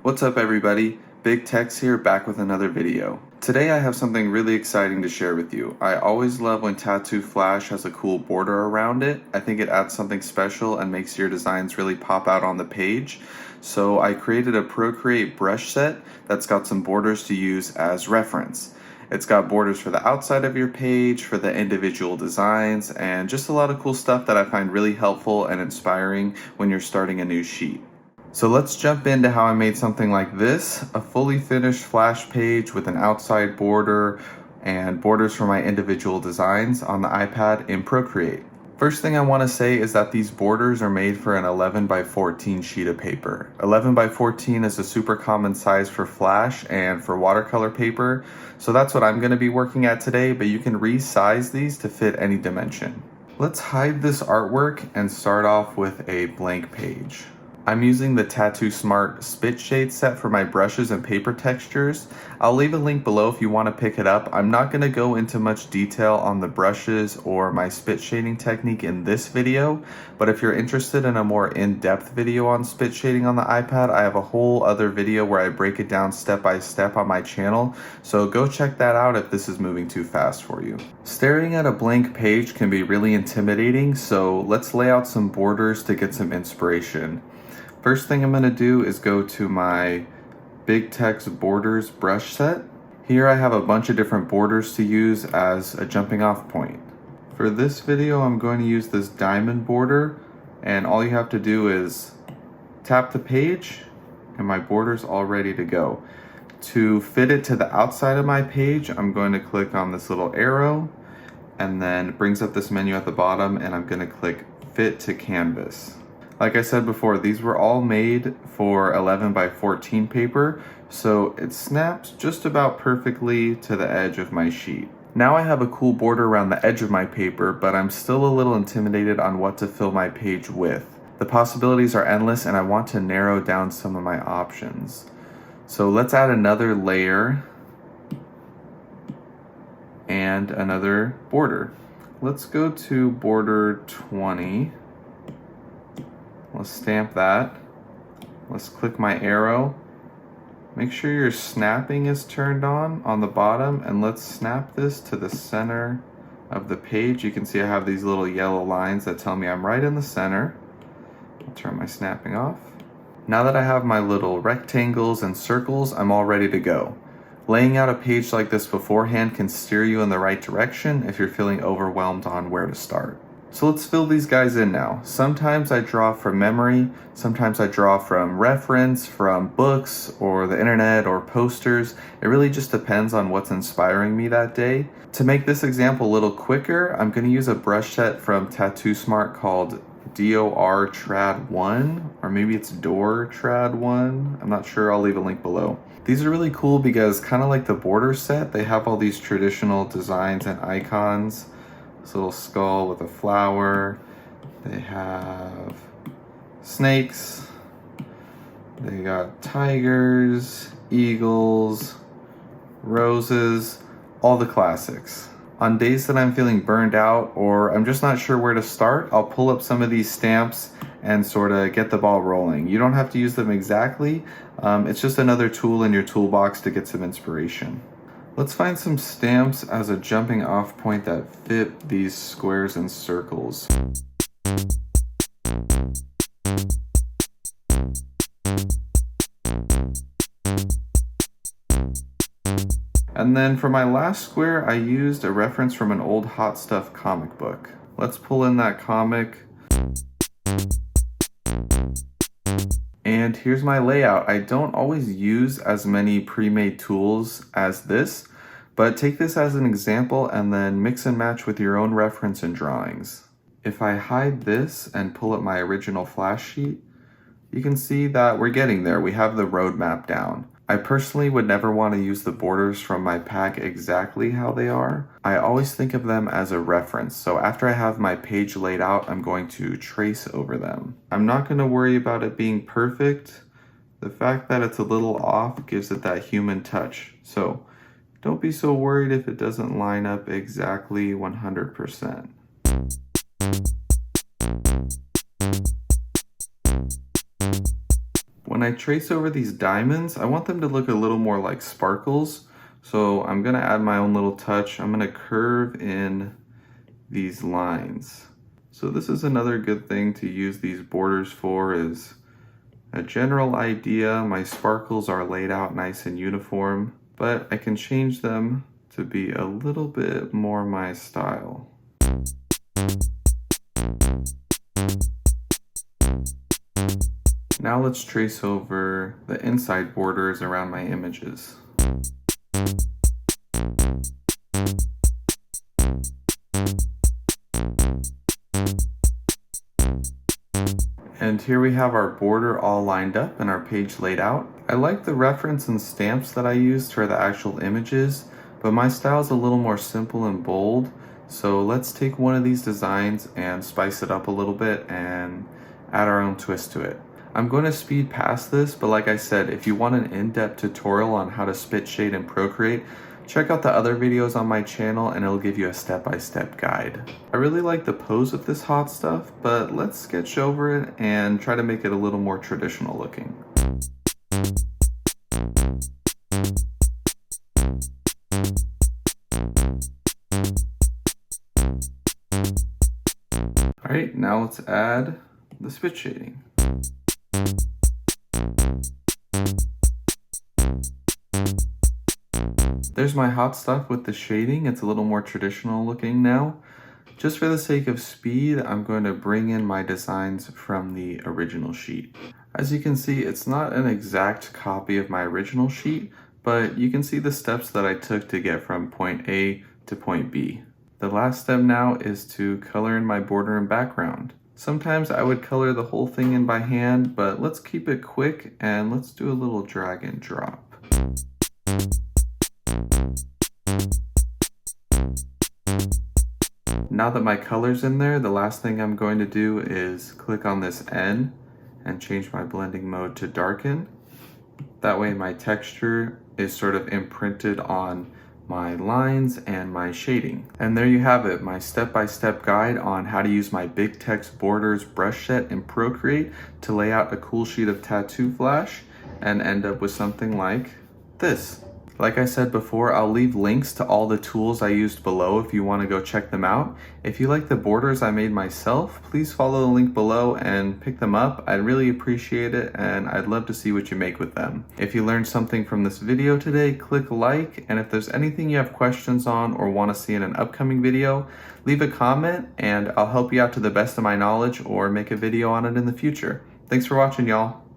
What's up everybody? Big Tex here, back with another video. Today I have something really exciting to share with you. I always love when tattoo flash has a cool border around it. I think it adds something special and makes your designs really pop out on the page. So I created a Procreate brush set that's got some borders to use as reference. It's got borders for the outside of your page, for the individual designs, and just a lot of cool stuff that I find really helpful and inspiring when you're starting a new sheet. So let's jump into how I made something like this, a fully finished flash page with an outside border and borders for my individual designs on the iPad in Procreate. First thing I want to say is that these borders are made for an 11 by 14 sheet of paper. 11 by 14 is a super common size for flash and for watercolor paper, so that's what I'm going to be working at today, but you can resize these to fit any dimension. Let's hide this artwork and start off with a blank page. I'm using the Tattoo Smart Spit Shade set for my brushes and paper textures. I'll leave a link below if you want to pick it up. I'm not going to go into much detail on the brushes or my spit shading technique in this video, but if you're interested in a more in-depth video on spit shading on the iPad, I have a whole other video where I break it down step by step on my channel, so go check that out if this is moving too fast for you. Staring at a blank page can be really intimidating, so let's lay out some borders to get some inspiration. First thing I'm going to do is go to my Big Tex Borders brush set. Here I have a bunch of different borders to use as a jumping off point. For this video I'm going to use this diamond border, and all you have to do is tap the page and my border's all ready to go. To fit it to the outside of my page, I'm going to click on this little arrow, and then it brings up this menu at the bottom, and I'm going to click Fit to Canvas. Like I said before, these were all made for 11 by 14 paper, so it snaps just about perfectly to the edge of my sheet. Now I have a cool border around the edge of my paper, but I'm still a little intimidated on what to fill my page with. The possibilities are endless and I want to narrow down some of my options. So let's add another layer and another border. Let's go to border 20. Let's stamp that. Let's click my arrow. Make sure your snapping is turned on the bottom, and let's snap this to the center of the page. You can see I have these little yellow lines that tell me I'm right in the center. I'll turn my snapping off. Now that I have my little rectangles and circles, I'm all ready to go. Laying out a page like this beforehand can steer you in the right direction if you're feeling overwhelmed on where to start. So let's fill these guys in now. Sometimes I draw from memory, sometimes I draw from reference, from books or the internet or posters. It really just depends on what's inspiring me that day. To make this example a little quicker, I'm going to use a brush set from Tattoo Smart called DOR Trad 1, or maybe it's DOR Trad 1. I'm not sure, I'll leave a link below. These are really cool because kind of like the border set, they have all these traditional designs and icons. This little skull with a flower. They have snakes. They got tigers, eagles, roses, all the classics. On days that I'm feeling burned out or I'm just not sure where to start, I'll pull up some of these stamps and sort of get the ball rolling. You don't have to use them exactly. It's just another tool in your toolbox to get some inspiration. Let's find some stamps as a jumping off point that fit these squares and circles. And then for my last square, I used a reference from an old Hot Stuff comic book. Let's pull in that comic. And here's my layout. I don't always use as many pre-made tools as this, but take this as an example and then mix and match with your own reference and drawings. If I hide this and pull up my original flash sheet, you can see that we're getting there. We have the roadmap down. I personally would never want to use the borders from my pack exactly how they are. I always think of them as a reference, so after I have my page laid out, I'm going to trace over them. I'm not going to worry about it being perfect. The fact that it's a little off gives it that human touch, so don't be so worried if it doesn't line up exactly 100%. When I trace over these diamonds, I want them to look a little more like sparkles. So I'm gonna add my own little touch. I'm gonna curve in these lines. So this is another good thing to use these borders for, is a general idea. My sparkles are laid out nice and uniform, but I can change them to be a little bit more my style. Now let's trace over the inside borders around my images. And here we have our border all lined up and our page laid out. I like the reference and stamps that I used for the actual images, but my style is a little more simple and bold. So let's take one of these designs and spice it up a little bit and add our own twist to it. I'm going to speed past this, but like I said, if you want an in-depth tutorial on how to spit shade in Procreate, check out the other videos on my channel and it'll give you a step-by-step guide. I really like the pose of this hot stuff, but let's sketch over it and try to make it a little more traditional looking. Alright, now let's add the spit shading. There's my hot stuff with the shading. It's a little more traditional looking now. Just for the sake of speed, I'm going to bring in my designs from the original sheet. As you can see, it's not an exact copy of my original sheet, but you can see the steps that I took to get from point A to point B. The last step now is to color in my border and background. Sometimes I would color the whole thing in by hand, but let's keep it quick and let's do a little drag and drop. Now that my color's in there, the last thing I'm going to do is click on this N and change my blending mode to darken. That way my texture is sort of imprinted on my lines and my shading. And there you have it, my step-by-step guide on how to use my Big Tex Borders brush set in Procreate to lay out a cool sheet of tattoo flash and end up with something like this. Like I said before, I'll leave links to all the tools I used below if you want to go check them out. If you like the borders I made myself, please follow the link below and pick them up. I'd really appreciate it and I'd love to see what you make with them. If you learned something from this video today, click like, and if there's anything you have questions on or want to see in an upcoming video, leave a comment and I'll help you out to the best of my knowledge or make a video on it in the future. Thanks for watching, y'all.